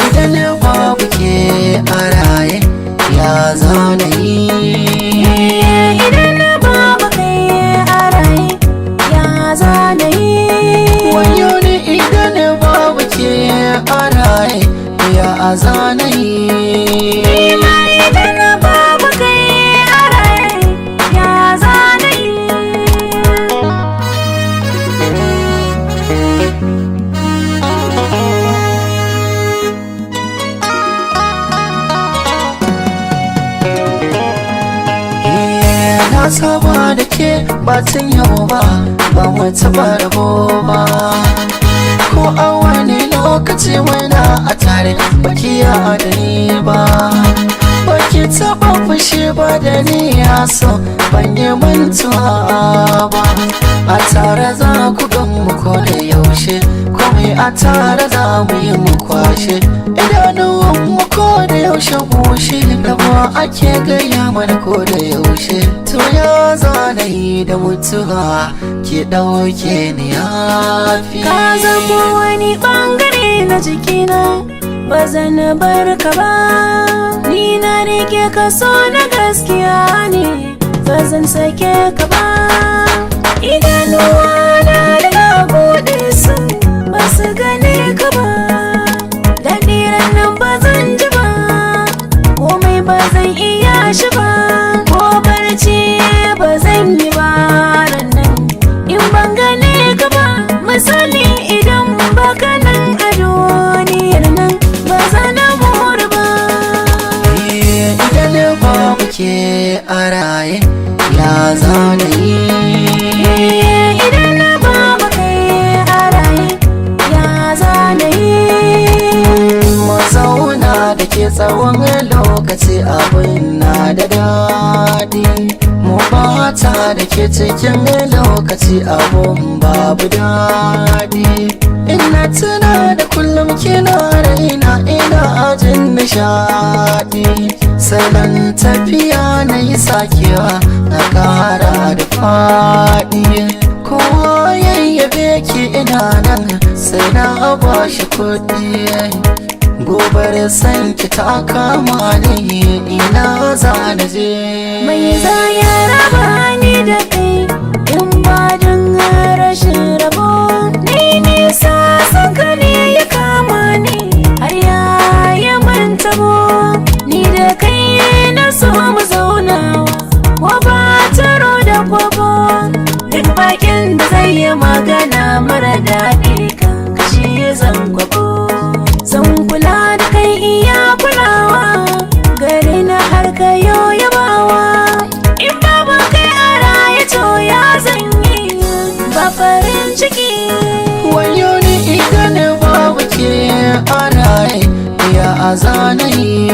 Idan babu ke a raye ya zana yi. Idan babu kai a raye ya zana yi. Wayo ni idan babu ke a raye ya zana yi. Idan babu kai a raye ya zana yi. Na saba da ke batun yau ba mu taba rabo ba, ko a wani lokaci muna a tare baki ya da ni ba, baki taba fushi ba da ni ya so ban yi mantuwa ba. A tare za ku gan mu ko da yaushe, komai a tare za mu yi mu kwashe, idanun mu ko da yaushe bushe, da ba ake gaya mana ko da yaushe. To ya zana yi da mutuwa ke ɗauke ni yafi. Ka zama wani ɓangare na jikina, ba zan bar ka ba. Ni na rike ka so na gaskiya ne, ba zan sake ka ba. Idanuwa na da buɗe su, ba su gane ka ba. Daɗiran nan ba zan ji ba, komai ba zan iya shi ba. Ko barci ba zan yi ba nan in ban gane ka ba. Misali idan baka nan a duniyar nan ba zan muru ba. Idan babu ke a raye ya zana yi. Idan babu kai a raye ya zana yi. Mu zauna da ke tsawon lokaci abin na da daɗi, mu bata da ke cikin lokaci abun babu daɗi. Ina tuna da kullum kina raina ina jin nishaɗi, salon tafiya na yi sakewa na ƙara da faɗi. Kowa yayyabe ki ina nan sai na ba shi kuɗi, gobar san ki ta kama ni ina za na je. Mai za ya raba ni da kai in ba don rashin rabo. Ni nisa san ka ne ya kama ni har ya yi mantabo. Ni da kai na so mu zaunawa, ko ba taro da kwabo. Duk bakin da zai yi magana mara daɗi kan kashi zan kwabo. Zan kula da kai iya kulawa, gari na har ka yau yabawa. In babu kai a raye to ya zan yi ba farin ciki. Wayo ni idan babu ke a raye ya zana yi.